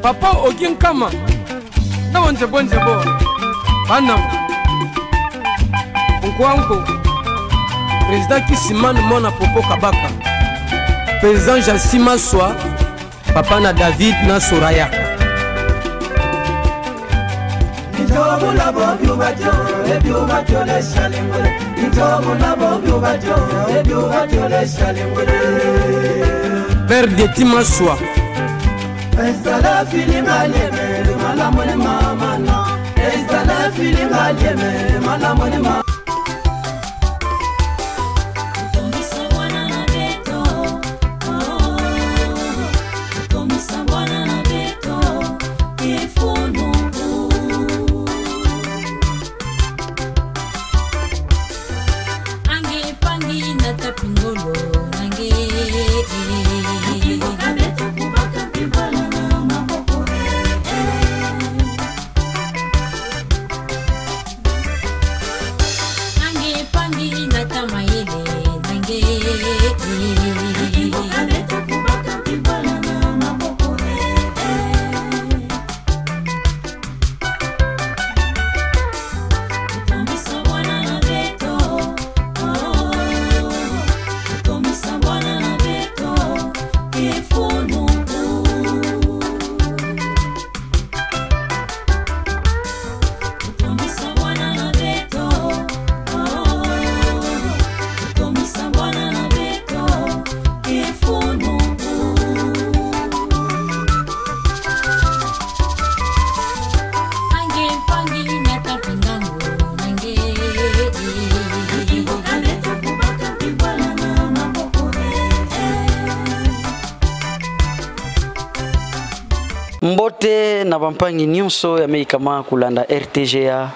Papa Ogin Kama. Na bonze bo. Banam. Nkwanko. Président Kisimane Mona Popo Kabaka. Président Jassima Soa. Papa na David na Soraya. Père de Timaswa. Mbote na bampangi nyonso ya meikama kulanda RTGA.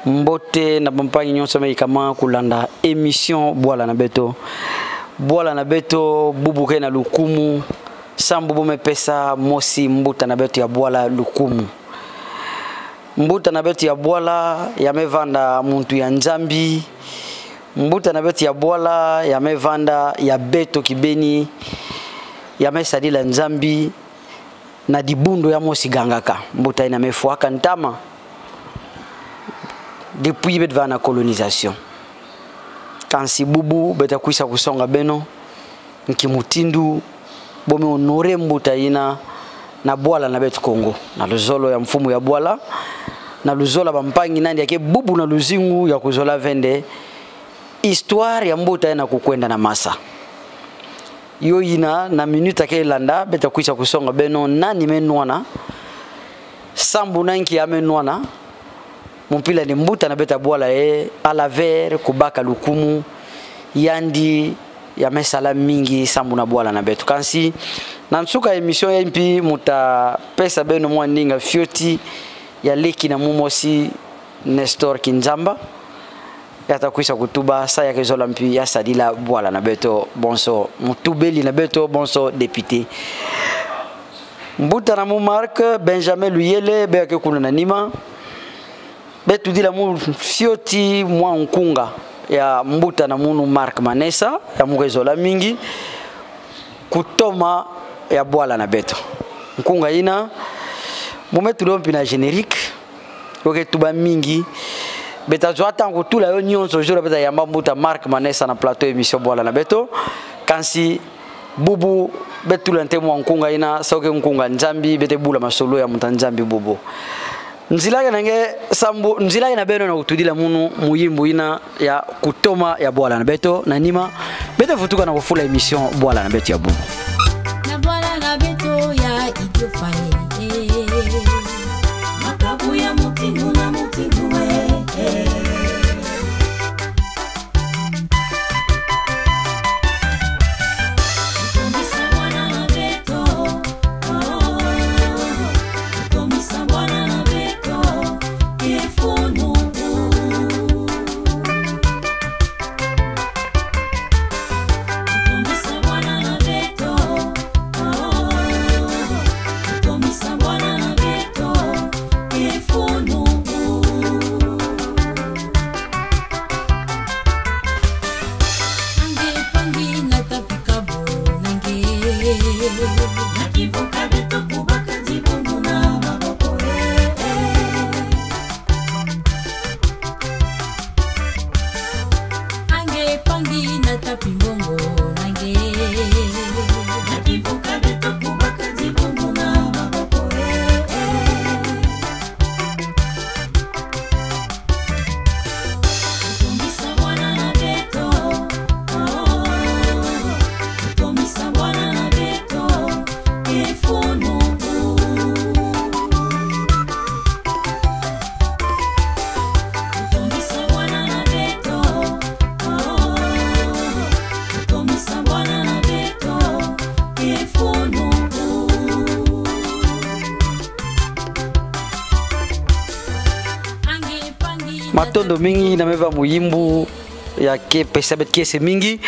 Mbote na bampangi nyonso ya meikama kulanda émission Bwala na Beto. Bwala na Beto bubuke na lukumu. Sambu mepesa mosi mbuta na beto ya Bwala lukumu. Mbuta na beto ya Bwala ya mevanda muntu ya Nzambi. Mbuta na beto ya Bwala ya mevanda ya Beto Kibeni. Ya mesadila Nzambi. Na dibundo ya mosi gangaka mbuta ina mefuaka ntama depuis betva na colonisation kansi bubu beta kuisa kusonga beno nkimutindu bome honore mbuta ina na Bwala na betu Kongo na luzolo ya mfumu ya Bwala na luzola bampangi nandi yake bubu na luzingu ya kuzola vende histoire ya mbuta ina kukwenda na masa. Yo ina na minuta ke landa beta kuisa kusonga beno nani menwana sambu nanki ya menwana mpila ni mbuta na beta Bwala ala ver kubaka lukumu yandi ya mesala mingi sambu na Bwala na betu kansi na nsuka emission ya mpi muta pesa beno mwaninga fioti ya leki na mumosi Nestor Kinzamba yata kuisa kutuba sa ya kezola mpi ya sadila Bwala na beto bonso mutubeli na beto bonso député mbuta na mu Marc Benjamin Luyele be ke kuna nima betu dila mu fioti mwa nkunga ya mbuta na munu Marc Manesa ya mu kezola mingi kutoma ya Bwala na beto nkunga ina mumetu lompi na générique oke tuba mingi beta zoata ngutula yo nyonso jora beta yamba mbuta Marc Manesa na plateau émission Bwala na beto kansi bubu betula ntemo nkunga ina soke nkunga Nzambi bete bula masolo ya mutanzambi bubu nzilage nange sambu nzilage na beno na kutudila munu muyimbu ina ya kutoma ya Bwala na beto na nima bete futuka na kufula émission Bwala na beto ya bubu na Bwala na beto ya idiofaye makabu ya mutingu na mutingu Beto matondo mingi na meva muyimbu ya ke pesa bet kese mingi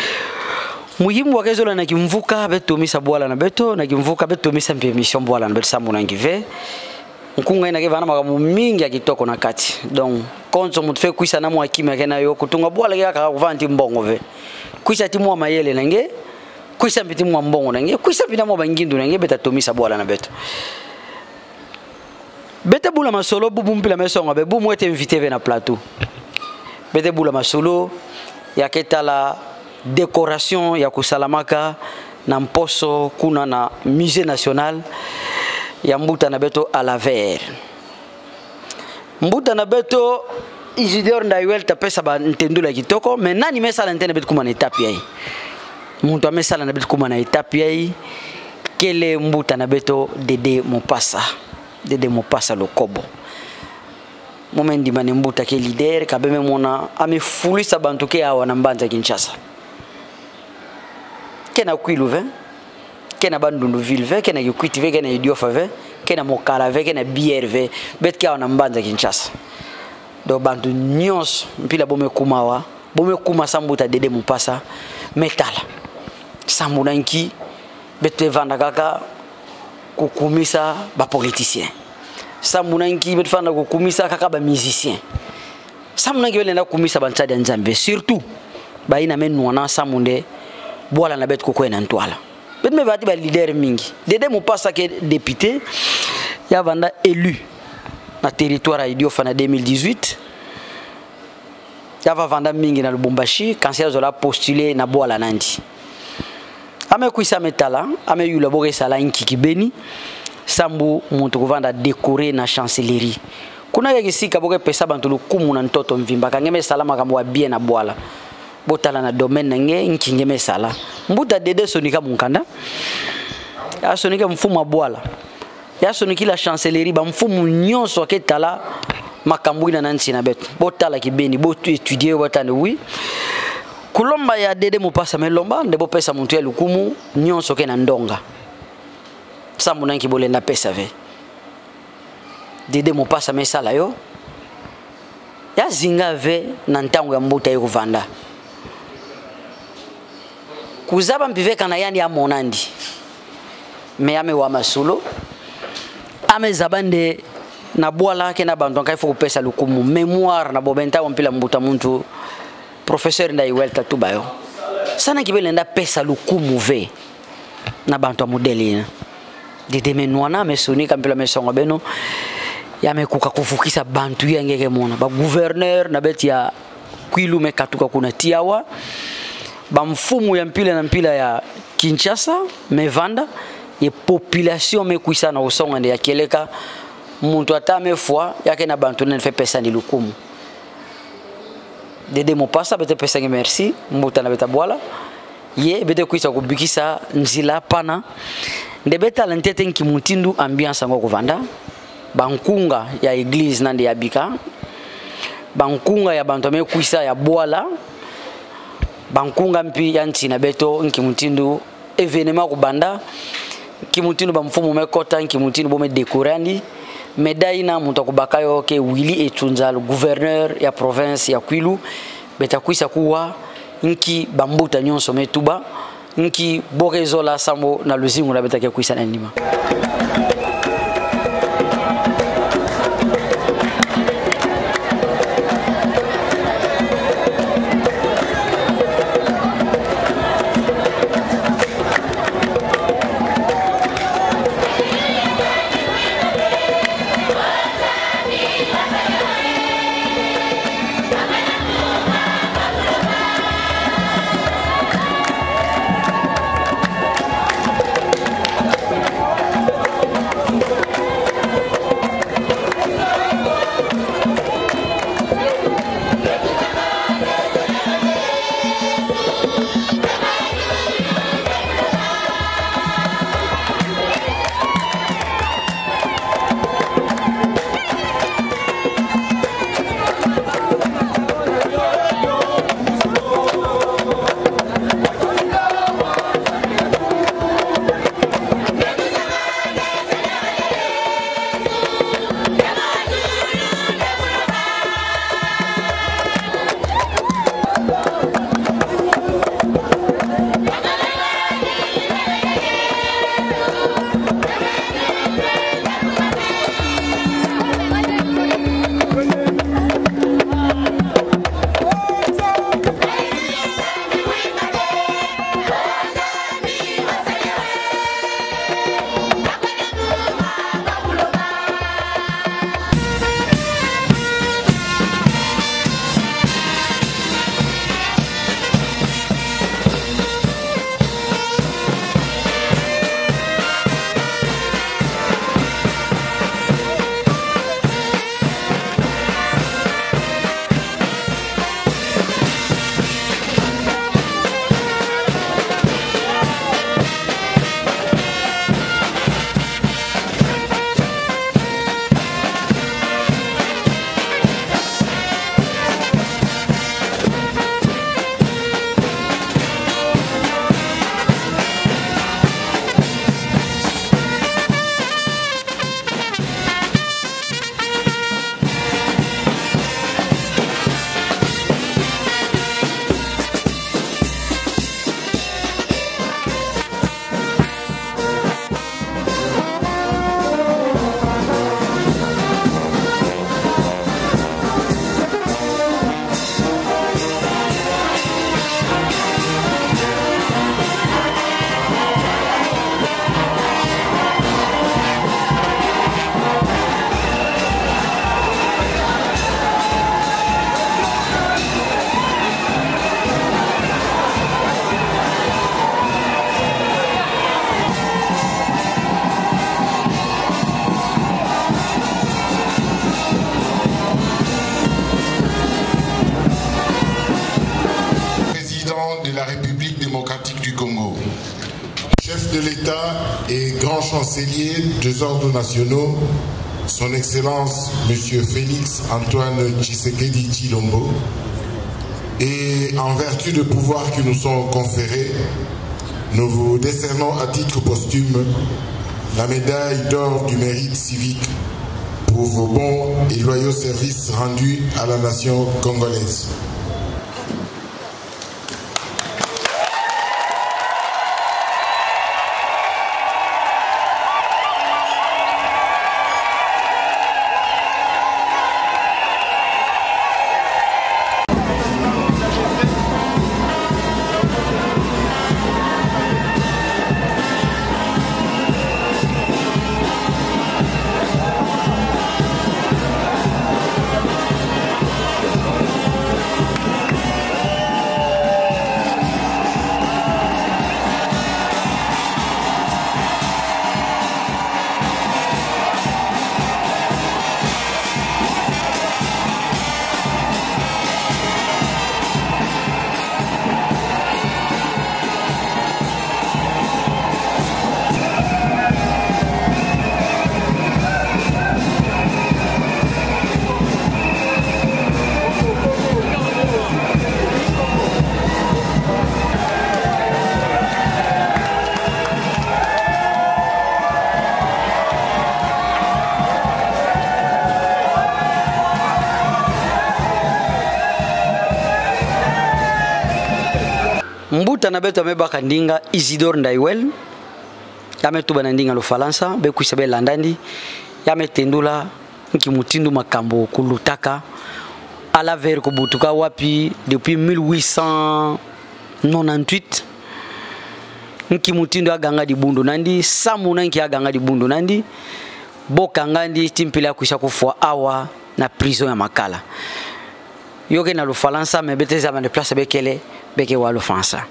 muyimbu wakezola na kimvuka beto misa bwala na beto na kimvuka beto misa mission bwala na beto sambu na ngive nkunga ina kevana makamu mingi ya kitoko na kati donc konzo mutfe kuisa na mwa kimya kena yo kutunga bwala ya kaka kuvanti mbongo ve kuisa timu wa mayele nange kuisa mpiti mwa mbongo nange kuisa mpita mwa bangindu nange beta tomisa bwala na beto bete bula masolo bubu mpila mesonga be bumu ete invité ve na plateau bete bula masolo ya ketala décoration ya kusalamaka na mposo kuna na musée national ya mbuta na beto à la verre mbuta na beto Isidore Ndaiwel tapesa ba ntendula kitoko mais nani mesala ntene beto kuma na étape yayi muntu amesala na beto kuma na étape yayi kele mbuta na beto Dede Mopasa Lokobo momendi mane mbuta ke leader kabeme mona amefulisa bantu ke awa na mbanza Kinshasa kena kwilu ve kena bandundu ville ve kena yukwiti ve kena idiofa ve kena mokala ve kena bière ve bet ke awa na mbanza Kinshasa do bantu nyons mpila bome kuma sambuta Dede Mopasa metala sambuna nki bete vanda kaka kukumisa ba politicien samuna nki bete vanda kukumisa kaka ba musicien samuna nki belenda kukumisa ba ntsadi nzambe surtout ba ina menu wana samunde bwala na bete kokwena ntwala bete me bati ba leader mingi Dede Mopasa ke député ya vanda élu na territoire ya Idiofa na 2018 ya va vanda mingi na Lubumbashi cancer zola postulé na bwala nandi ame kuisa metala ame yula boge sala nkiki beni sambu muntu kuvanda décorer na chancellerie kuna ya kisika boge pesa bantu lukumu na ntoto mvimba kangeme salama kama bien na bwala botala na domaine nge nkingeme sala mbuta Dede sonika munkanda ya sonika mfumu bwala ya sonika la chancellerie ba mfumu nyonso aketala makambwina na nsi na betu botala kibeni botu étudier botane oui kulomba ya Dede Mopasa melomba ndebo pesa muntu ya lukumu nyonso ke na ndonga sambu nanki bolenda pesa ve Dede Mopasa mesala yo ya zinga ve na ntango ya mbuta yo kuvanda kuzaba mpive kana yani ya monandi me ame wa masulo ame zabande na bwala ke na bantu nkai fo pesa lukumu mémoire na bobenta mpila mbuta muntu professeur Ndaiwel tatubayo sana kibelenda pesa lukumu ve na bantu a modeli Dede menwana mesonika mpila mesonga beno ya mekuka kufukisa bantu yangeke mona ba gouverneur na beti ya Kwilu mekatuka kuna tiawa ba mfumu ya mpila na mpila ya Kinshasa mevanda ye population mekuisa na usonga ndi ya keleka muntu atame fois yake na bantu ne fe pesa ni lukumu Dede Mopasa bete pesa nge merci mbuta na beta bwala ye bete kuisa kubikisa nzila pana nde beta lentete nki mutindu ambiance ngo kuvanda bankunga ya église nande ya bika bankunga ya bantu me kuisa ya bwala bankunga mpi ya ntina beto nki mutindu événement kubanda nki mutindu ba mfumu mekota nki mutindu bo me décorandi medaina muntu kubakayo ke Willy Etunza le gouverneur ya province ya Kwilu beta kuisa kuwa nki bambuta nyonso metuba nki bokezola sambo na luzingu na beta ke kuisa na ndima la République démocratique du Congo. Chef de l'État et grand chancelier des ordres nationaux, Son Excellence M. Félix Antoine Tshisekedi Tshilombo, et en vertu de pouvoirs qui nous sont conférés, nous vous décernons à titre posthume la médaille d'or du mérite civique pour vos bons et loyaux services rendus à la nation congolaise. Mbuta na beto amebaka ndinga Isidore Ndaiwel yame tuba na ndinga lo Falansa be kuisa be landandi yame tendula nkimutindu makambo kulutaka ala ver ko butuka wapi depuis 1898 nkimutindu aganga di bundu nandi samu nanki aganga di bundu nandi bokangandi timpila kuisha kufwa awa na prison ya Makala yoke na lo Falansa me beteza ma de place bekele beke walo fansa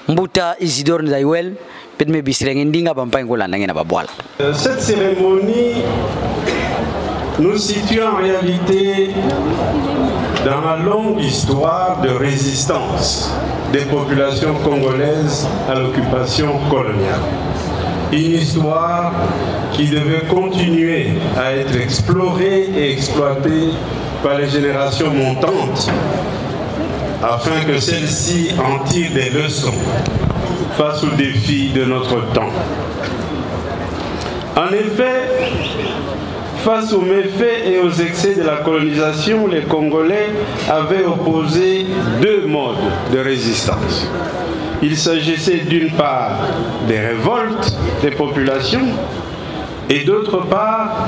Mbuta Isidore Ndaiwel pedme bisirenge ndinga bampa ngola ndangena babwala. Cette cérémonie nous situe en réalité dans la longue histoire de résistance des populations congolaises à l'occupation coloniale. Une histoire qui devait continuer à être explorée et exploitée par les générations montantes afin que celles-ci en tirent des leçons face aux défis de notre temps. En effet, face aux méfaits et aux excès de la colonisation, les Congolais avaient opposé deux modes de résistance. Il s'agissait d'une part des révoltes des populations et d'autre part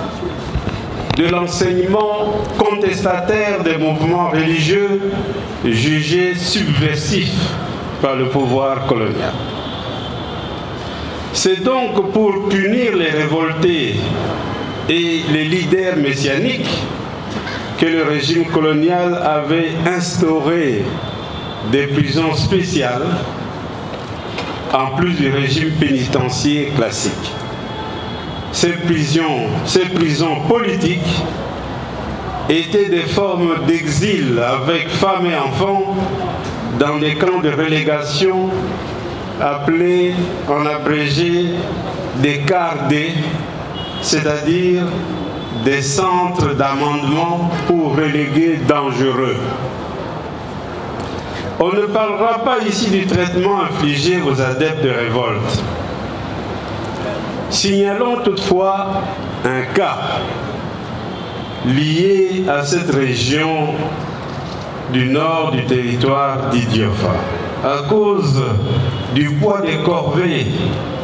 de l'enseignement contestataire des mouvements religieux jugés subversifs par le pouvoir colonial. C'est donc pour punir les révoltés et les leaders messianiques que le régime colonial avait instauré des prisons spéciales en plus du régime pénitentiaire classique. Ces prisons politiques étaient des formes d'exil avec femmes et enfants dans des camps de relégation appelés en abrégé des CARD, c'est-à-dire des centres d'amendement pour relégués dangereux. On ne parlera pas ici du traitement infligé aux adeptes de révolte. Signalons toutefois un cas lié à cette région du nord du territoire d'Idiofa. À cause du poids des corvées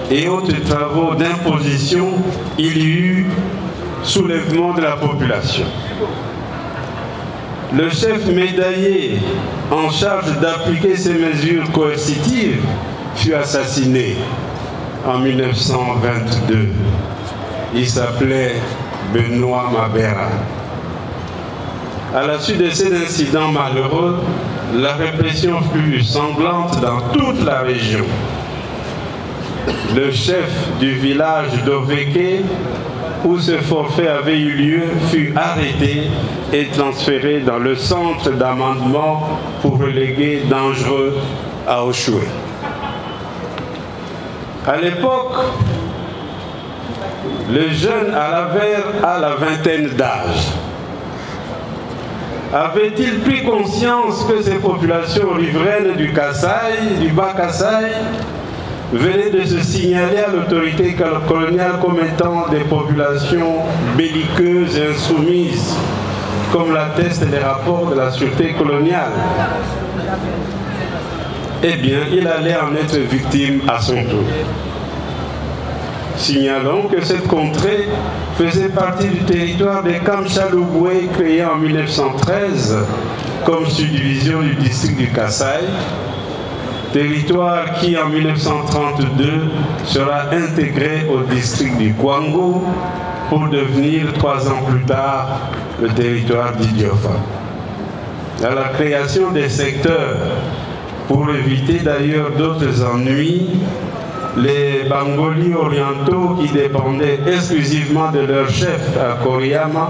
et autres travaux d'imposition, il y eut soulèvement de la population. Le chef médaillé en charge d'appliquer ces mesures coercitives fut assassiné en 1922. Il s'appelait Benoît Mabera. À la suite de cet incident malheureux, la répression fut sanglante dans toute la région. Le chef du village d'Oveke, où ce forfait avait eu lieu, fut arrêté et transféré dans le centre d'amendement pour relégués dangereux à Oshwe. À l'époque, le jeune Alaver a la vingtaine d'âge. Avait-il pris conscience que ces populations riveraines du Kasaï, du Bas-Kasaï, venaient de se signaler à l'autorité coloniale comme étant des populations belliqueuses et insoumises, comme l'attestent les rapports de la sûreté coloniale? Eh bien, il allait en être victime à son tour. Signalons que cette contrée faisait partie du territoire de Kamchalouboué, créé en 1913 comme subdivision du district du Kasaï, territoire qui en 1932 sera intégré au district du Kwango pour devenir 3 ans plus tard le territoire d'Idiofa. À la création des secteurs, pour éviter d'ailleurs d'autres ennuis, les Bangolis orientaux qui dépendaient exclusivement de leur chef à Koriyama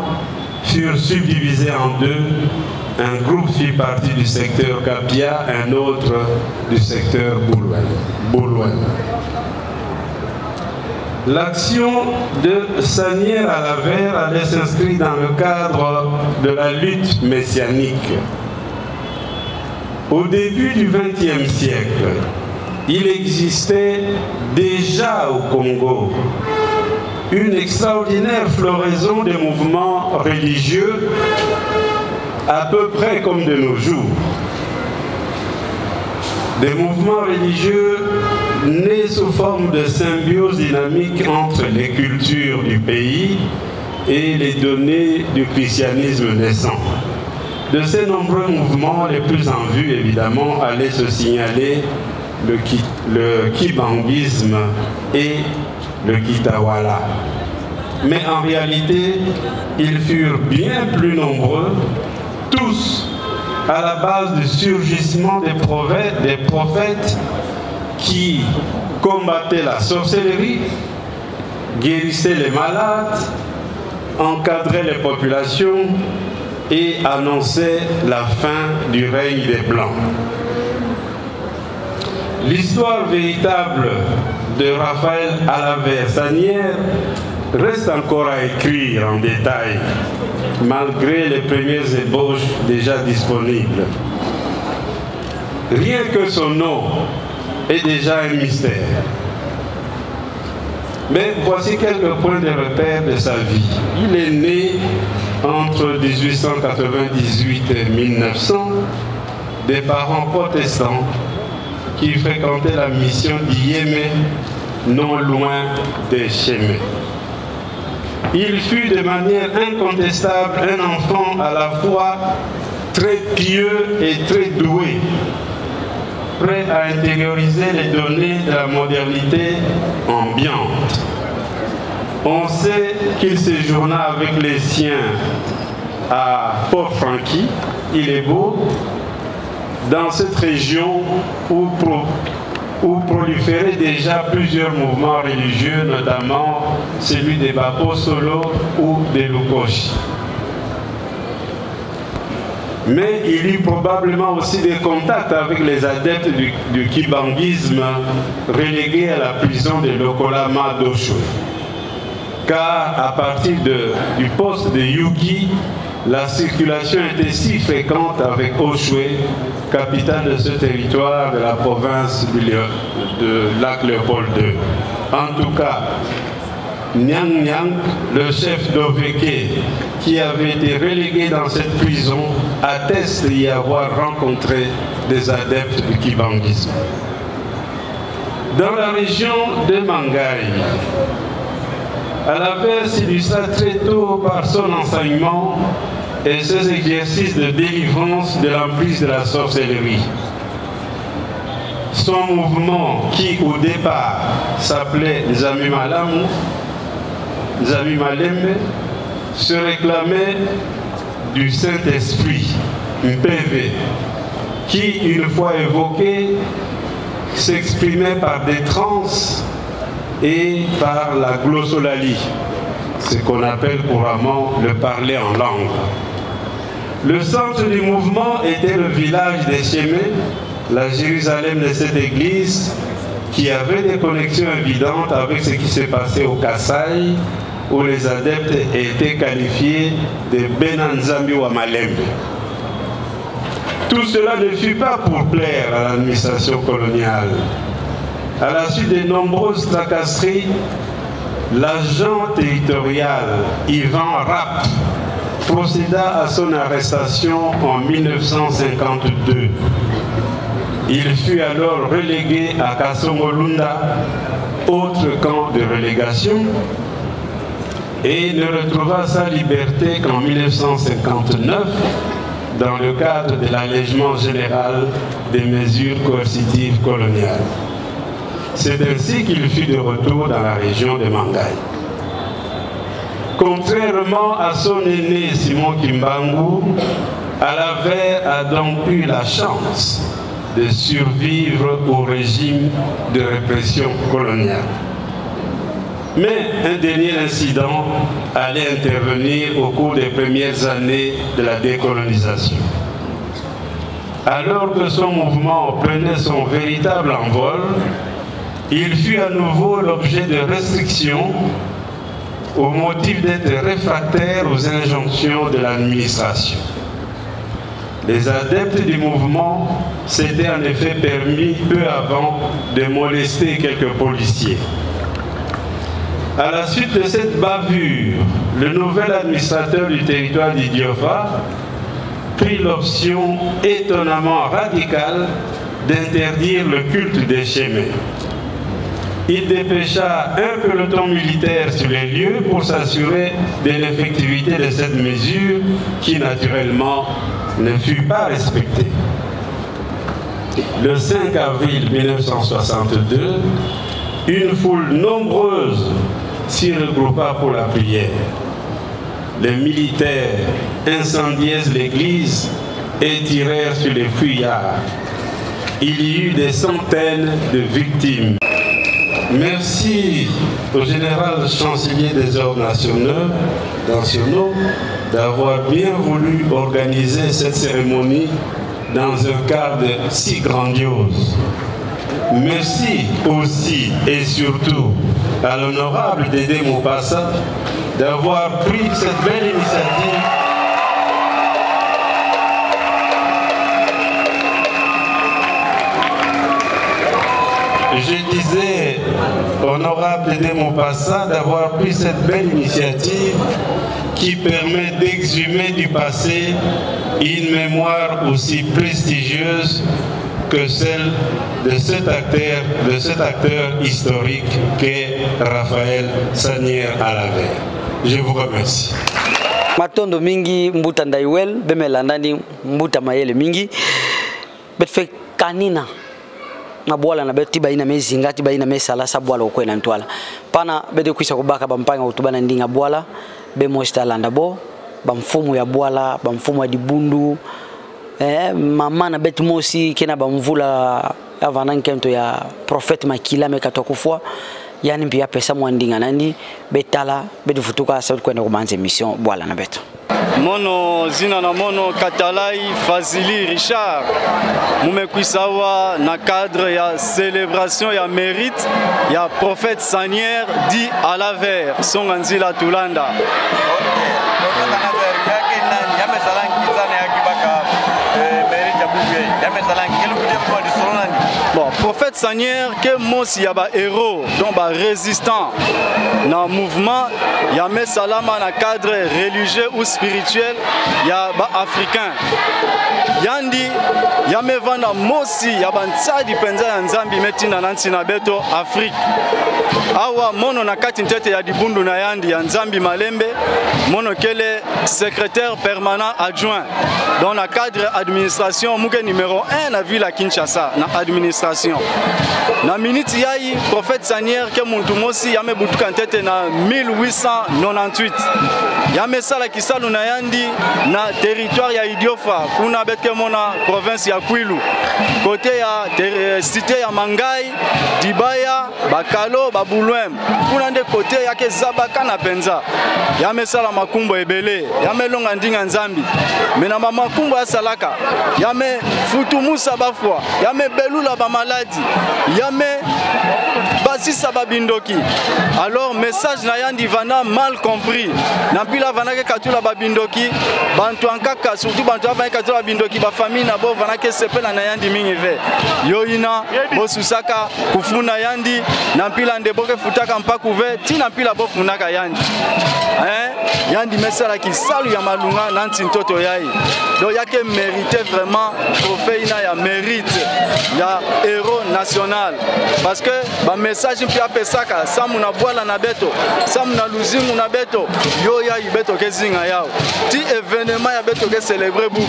furent subdivisés en 2. Un groupe fit partie du secteur Kapia, un autre du secteur Boulouane. L'action de Sanière à la Verre allait s'inscrire dans le cadre de la lutte messianique. Au début du XXe siècle, il existait déjà au Congo une extraordinaire floraison de mouvements religieux, à peu près comme de nos jours. Des mouvements religieux nés sous forme de symbiose dynamique entre les cultures du pays et les données du christianisme naissant. De ces nombreux mouvements, les plus en vue, évidemment, allaient se signaler le kibanguisme et le kitawala. Mais en réalité, ils furent bien plus nombreux, tous à la base du surgissement des prophètes qui combattaient la sorcellerie, guérissaient les malades, encadraient les populations et annonçaient la fin du règne des Blancs. L'histoire véritable de Raphaël Alaver-Sanière reste encore à écrire en détail, malgré les premières ébauches déjà disponibles. Rien que son nom est déjà un mystère. Mais voici quelques points de repère de sa vie. Il est né entre 1898 et 1900 des parents protestants qui fréquentaient la mission d'Yémé, non loin des Chémé. Il fut de manière incontestable un enfant à la fois très pieux et très doué, prêt à intérioriser les données de la modernité ambiante. On sait qu'il séjourna avec les siens à Port-Franqui, il est beau, dans cette région où proliféraient déjà plusieurs mouvements religieux, notamment celui des Babo Solo ou des Lukoshi. Mais il eut probablement aussi des contacts avec les adeptes du kibanguisme relégués à la prison de Lokolama d'Oshwe. Car à partir du poste de Yugi, la circulation était si fréquente avec Oshwe, capitale de ce territoire de la province de Lac-Léopold II. En tout cas, Nyang Nyang, le chef d'Oveke, qui avait été relégué dans cette prison, atteste d'y avoir rencontré des adeptes du kibanguisme. Dans la région de Mangaï, Alaver s'illustra très tôt par son enseignement et ses exercices de délivrance de l'emprise de la sorcellerie. Son mouvement, qui au départ s'appelait Zamimalembe, se réclamait du Saint-Esprit, PV, qui, une fois évoqué, s'exprimait par des transes et par la glossolalie, ce qu'on appelle couramment le parler en langue. Le centre du mouvement était le village des Chémé, la Jérusalem de cette église qui avait des connexions évidentes avec ce qui s'est passé au Kasaï, où les adeptes étaient qualifiés de Benanzambi ou Malembe. Tout cela ne fut pas pour plaire à l'administration coloniale. À la suite de nombreuses tracasseries, l'agent territorial Ivan Rapp procéda à son arrestation en 1952. Il fut alors relégué à Kasongolunda, autre camp de relégation, et ne retrouva sa liberté qu'en 1959 dans le cadre de l'allègement général des mesures coercitives coloniales. C'est ainsi qu'il fut de retour dans la région de Mangaï. Contrairement à son aîné Simon Kimbangu, Alaver a donc eu la chance de survivre au régime de répression coloniale. Mais un dernier incident allait intervenir au cours des premières années de la décolonisation. Alors que son mouvement prenait son véritable envol, il fut à nouveau l'objet de restrictions au motif d'être réfractaire aux injonctions de l'administration. Les adeptes du mouvement s'étaient en effet permis peu avant de molester quelques policiers. À la suite de cette bavure, le nouvel administrateur du territoire d'Idiofa prit l'option étonnamment radicale d'interdire le culte des chemins. Il dépêcha un peloton militaire sur les lieux pour s'assurer de l'effectivité de cette mesure qui, naturellement, ne fut pas respectée. Le 5 avril 1962, une foule nombreuse s'y regroupa pour la prière. Les militaires incendièrent l'église et tirèrent sur les fuyards. Il y eut des centaines de victimes. Merci au général chancelier des ordres nationaux d'avoir bien voulu organiser cette cérémonie dans un cadre si grandiose. Merci aussi et surtout à l'honorable Dédé Mopassa d'avoir pris cette belle initiative. Je disais, honorable Dédé Mopassa, d'avoir pris cette belle initiative qui permet d'exhumer du passé une mémoire aussi prestigieuse que celle de cet acteur historique qu'est Raphaël Sagnière Alaver. Je vous remercie. Matondo mingi mbuta ndaiwel bemelandani mbuta mayele mingi betfe kanina na bwala na beti baina mezi ngati baina mesala sabwala okwena ntwala pana bede kuisha kubaka bampanga utubana ndinga bwala be mosta landa bo bamfumu ya bwala bamfumu ya dibundu mama na beti mosi kena bamvula avanan kento ya prophète makila mekato kufwa yani pia pesa mwandinga nandi betala bedu futuka sa kwenda kubanza mission bwala na beto mono zina na mono Katalai Fazili Richard mumekwisawa na cadre ya célébration ya mérite ya prophète Sagnière dit Alaver songanzila tulanda. Bon, prophète Sagnière que mosi yaba héros donc ba résistant dans mouvement yame salama na cadre religieux ou spirituel ya ba africain yandi yame vanda mosi yaba ntsadi penza ya nzambi metina nansi na beto Afrique awa mono na kati ntete ya dibundu na yandi ya nzambi Malembe mono kele secrétaire permanent adjoint dans le cadre administration muke numéro 1 na ville à Kinshasa na administration na minute ya Yai prophète Sanière que Muntumosi yame butuka ntete na 1898 yame sala kisalu na yandi na territoire ya Idiofa kuna betke mona province ya Kwilu côté ya cité ya Mangai Dibaya Bakalo Babulwem kuna nde côté yake Zabaka na penza yame sala makumbo ebele yame longa ndinga nzambi mena makumbo ya salaka yame futumusa bafwa yame belula ba maladi yame basisa babindoki. Alors message na yandi vana mal compris na pila vana ke katula babindoki bantu ankaka surtout bantu vana katula babindoki ba famille na bo vana ke sepela na yandi mingi ve yo ina bo susaka kufuna yandi na pila ndeboke futaka mpaku ve tina pila bo funaka yandi yandi mesala ki salu ya malunga na ntintoto yai donc yake mérité vraiment trophée ina ya mérite ya héros national parce que ba message mpi apesaka samu na bwala na beto samu na luzingu na beto yo ya beto ke zinga yao ti événement ya beto ke célébrer bu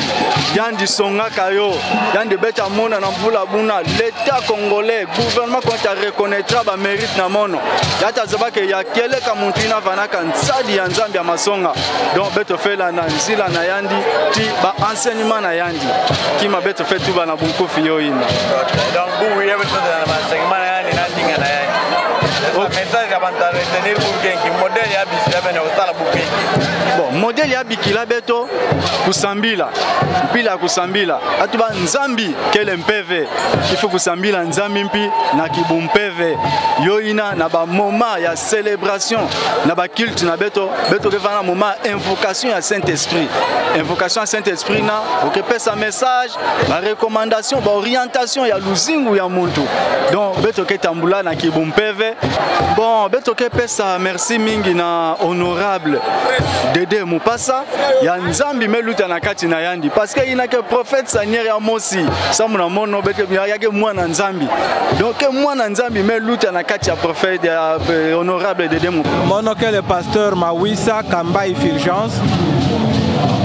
yandi songa kayo yandi beta mona na mvula buna l'état congolais gouvernement quand a reconnaîtra ba mérite na mono yata zabake ya kele ka muntina vanaka nsadi ya nzambi ya masonga donc beto fela na nzila na yandi ti ba enseignement na yandi kima beto fait tout ba na bunkofi yo ina donc bu ya beto na enseignement na yandi na ndinga na yandi message avant retenir pour que modèle ya bisi ya bena osala buki bon modèle ya bikila beto kusambila mpila kusambila atuba nzambi kele mpeve il faut kusambila nzambi mpi na kibumpeve yo ina na ba moment ya célébration na ba culte na beto ke vana moment invocation ya Saint-Esprit invocation à Saint-Esprit na okepe sa message ba recommandation ba orientation ya luzingu ya muntu donc beto ke tambula na kibumpeve bon beto ke pesa merci mingi na honorable Dede Mupasa ya nzambi meluta na kati na yandi parce que ina ke prophète Sanière ya mosi samu na mono beke yake mwana nzambi donc mwana nzambi meluta na kati ya prophète ya honorable Dede Mupasa mono ke le pasteur Mawisa Kambai Fulgence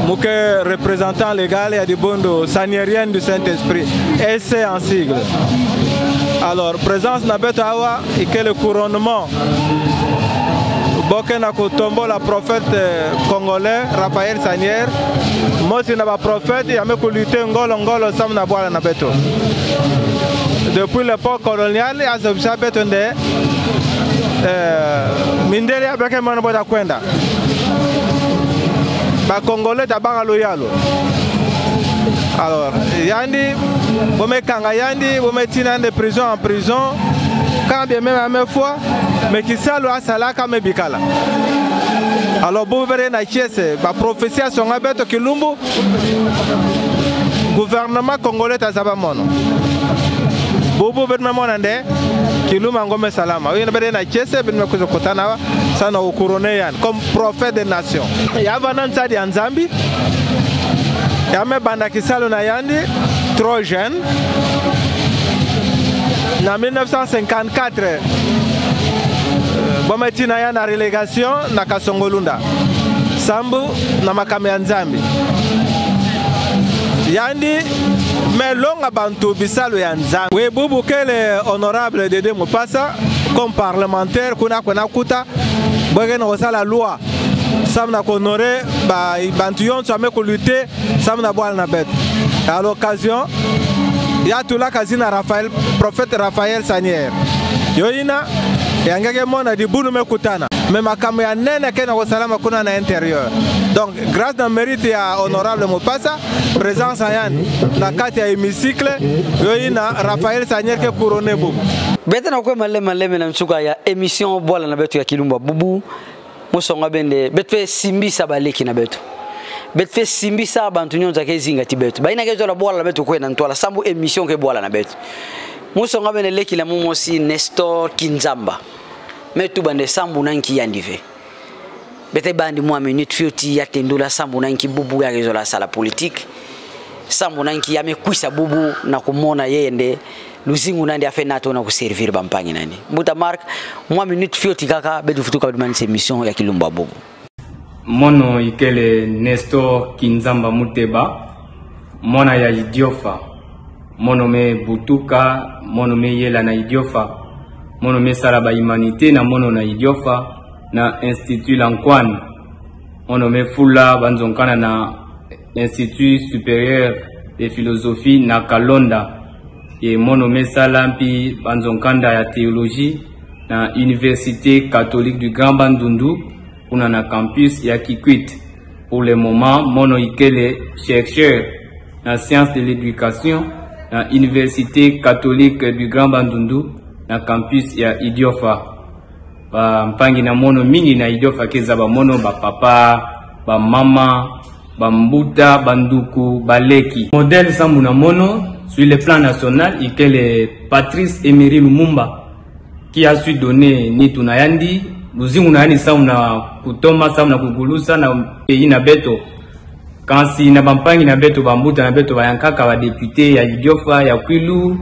Mouke représentant légal et du bondo sanierien du Saint-Esprit et c'est en sigle. Alors présence na beto awa et que le couronnement Bokena Kotombo, la prophète congolais Raphaël Sanière, moi si n'a pas prophète, il y a même lutter ngolo sam na boire na beto. Depuis l'époque coloniale, il y a ce beto de mindele avec un mano boda kwenda. Ba congolais d'abord loyal. Alors yandi, bome kanga yandi, bome tina de prison en prison. Quand bien même à même fois, mais qui s'alloue à Salaka me bikala. Alors, vous verrez na chiese, la prophétie à son abeto Kilumbu, gouvernement congolais à Zabamono. Bobo Benmamonande, Kilum Angome Salama. Oui, on na chiese, Benmakuzo Kotana, Sana Okuroneyan, comme prophète des nations. Il y a Vananza di Anzambi, il y a même Bandakisalo Nayandi, trop jeune. En 1954, Bometina ya na relégation na Kasongolunda. Sambu na makame ya Nzambi. Yandi melonga bantu bisalo ya Nzambi. We bubu kele honorable Dede Mupasa comme parlementaire kuna kuta bogen osala loi. Samna honorer ba bantu yonso ameko lutter samna boal na bet. À l'occasion il y a tout là Kazina Raphaël, prophète Raphaël Sanière. Yoina, yangeke mona di bunu mekutana. Mais ma kamya nene kena wasalama kuna na intérieur. Donc grâce à mérite ya honorable Mupasa, présence ayan na kati ya hémicycle, yoina Raphaël Sanière ke couronné bubu. Bete na kwa maleme na msuka ya émission boala na betu ya Kilumba bubu. Musonga bende betwe simbi sabaleki na betu. Betfe simbisa bantu nyonza ke zinga tibetu baina ke zola boala betu kwena ntwala sambu émission ke boala na betu musonga bene leki la mumosi Nestor Kinzamba metu bande sambu nanki yandive bete bandi mwa minute fioti ya tendula sambu nanki bubu ya zola sala politique sambu nanki ya mekuisa bubu na kumona yende luzingu nandi afe nato na kuservir bampangi nani mbuta mark mwa minute fioti kaka betu futuka bidman émission ya Kilumba bubu. Mono ikele Nestor Kinzamba Muteba, mona ya Idiofa, mono me Butuka, mono me Yela na Idiofa, mono mesala ba humanité na mono na idiofa na institut Lankwan mono mefula banzonkana na institut supérieur de philosophie na Kalonda et mono mesala mpi banzonkanda ya théologie na université catholique du Grand Bandundu kuna na campus ya Kikwit. Pour le moment mono ikele chercheur na sciences de l'éducation na université catholique du Grand Bandundu na campus ya Idiofa. Ba mpangi na mono mingi na Idiofa keza ba mono ba papa, ba mama, ba mbuta, banduku, baleki. Modèle sambu na mono sur le plan national ikele Patrice Emery Lumumba qui a su donner ni tunayandi luzingu na yani sauna kutoma sauna kugulusa na pays na beto. Kansi na bampangi na beto bambuta na beto bayankaka ba député ya Idiofa ya Kwilu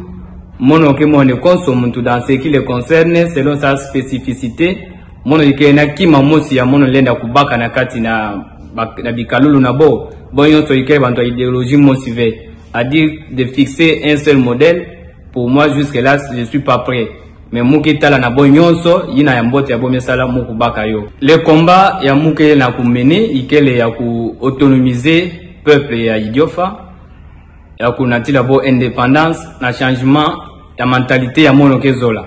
mono ke mone consomme tout dans ce qui le concerne selon sa spécificité mono ikena kima mosi ya mono lenda kubaka na kati na bikalulu na bo bonyo so ikele banto idéologie motivée à dire de fixer un seul modèle. Pour moi jusque là je suis pas prêt mais muki tala na bonyonso yina ya mbote ya bomesala mukubaka yo le combat ya muke na kumene ikele ya ku autonomiser peuple ya Idiofa ya kunatila bo indépendance na changement ya mentalité ya mono kezola.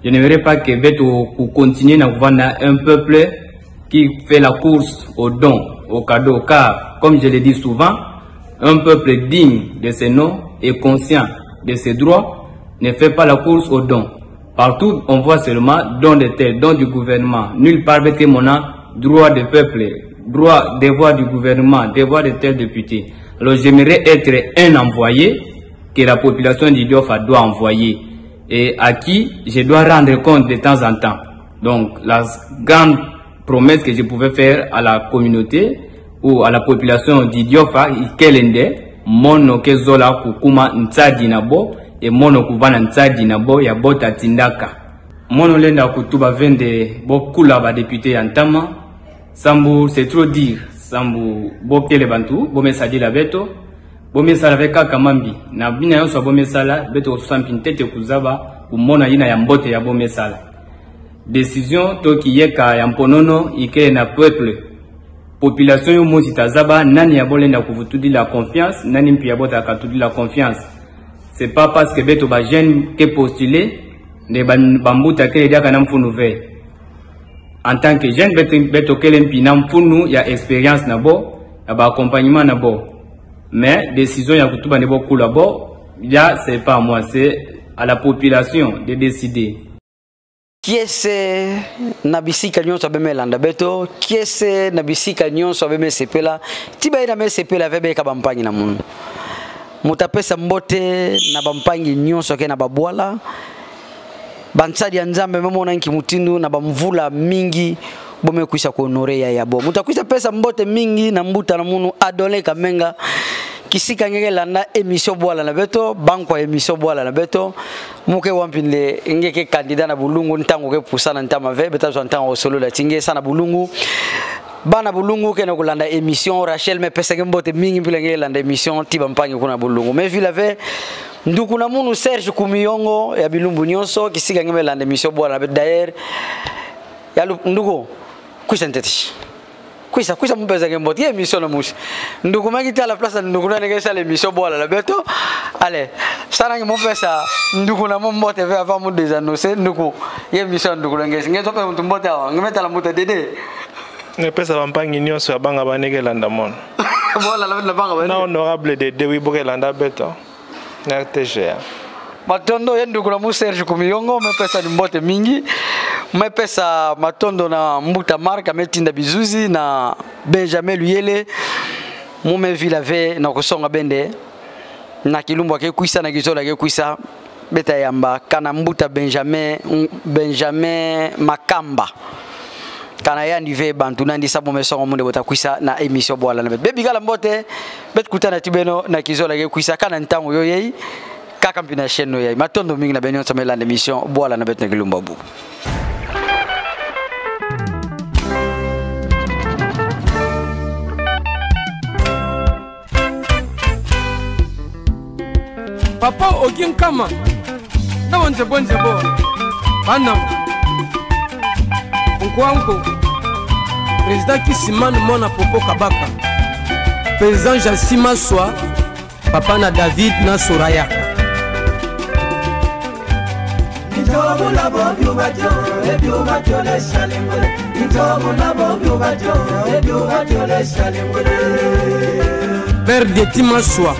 Je ne verrai pas que beto ku continuer na kuvanda un peuple qui fait la course au don au cadeau, car comme je le dis souvent un peuple digne de ses noms et conscient de ses droits ne fait pas la course au don. Partout, on voit seulement don de tel, don du gouvernement. Nulle part que mon droit de peuple, droit, devoir du gouvernement, devoir de tel député. Alors j'aimerais être un envoyé que la population d'Idiofa doit envoyer et à qui je dois rendre compte de temps en temps. Donc la grande promesse que je pouvais faire à la communauté ou à la population d'Idiofa, Kelende, mono kezola kukuma ntadi nabo, et mono kuvana ntadi nabo ya bota tindaka. Mono lenda kutuba vende bokula ba député antama. Sambu c'est trop dire. Sambu bokele bantu, bomesadi la beto. Bomesala veka kamambi. Na bina yonso bomesala beto sampintete kuzaba kumona yina ya mbote ya bomesala. Décision toki yeka ya mponono ike na peuple. Population yo mosi tazaba nani ya bolenda kuvutudi la confiance, nani mpi ya bota katudi la confiance. C'est pas parce que beto ba jeune ke postulé de bambuta ke dia kana mfunu ve. En tant que jeune beto kele mpi na mfunu ya expérience na bo, ya ba accompagnement na bo. Mais décision ya kutuba ne bo kula bo, ya c'est pas moi, c'est à la population de décider. Qui est nabisika nyonso beme landa beto, qui est nabisika nyonso beme sepela, tiba ina me sepela vebe ka bampangi na munu. Mutapesa mbote na bampangi nyonso ke na babwala bansadi ya nzambe memona nki mutindu na bamvula mingi bome kuisha kuhonorea ya bo mutakuisha pesa mbote mingi na mbuta na munu adole kamenga kisika ngeke landa emission bwala na beto banko emission bwala na beto muke wampinde ngeke candidat na bulungu ntango ke pusana ntama ve beta so ntango solo la tinge sana bulungu bana bulungu kena kulanda émission Rachel me pesa mbote mingi mpile ngeke landa émission tiba mpangi kuna bulungu me vile ve nduku na munu Serge Kumiyongo ya bilumbu nyonso kisika ngeme landa émission bwala d'ailleurs ya nduku kuisantetish kuisa mpeza kembote ye mission na mushi nduku magita la place nduku na ngesa le mission bwala la beto allez sana ngi mpesa nduku na mbote ve avant mu des annoncer nduku ye mission nduku ngesa ngeto pe mtu mbote awa ngemeta la mbote dede ne pesa bampangi nyonso abanga baneke landa mon bwala la banga ba na honorable de Dewi boke landa beto na TGA matondo ye nduku na mu Serge Kumiyongo mepesa mbote mingi mepesa matondo na mbuta marka metinda bizuzi na Benjamin Luyele mume vilave na kusonga bende na kilumbu ke kuisa na gizola ke kuisa beta yamba kana mbuta Benjamin Makamba kana yandi ve bantu nandi sabo mesongo munde bota kuisa na emission bwala na bebi kala mbote bet kutana tibeno na kizola ke kuisa kana ntango yoyei kaka mpina chaîne yoyei matondo mingi na benyo samela na emission bwala na bet na kilumbu bu. Papa Ogin Kama, na bonze bo. Panam Nkwanko Président Kisimane Mona Popo Kabaka Président Jassima Soa Papa na David na Soraya Père de Timaswa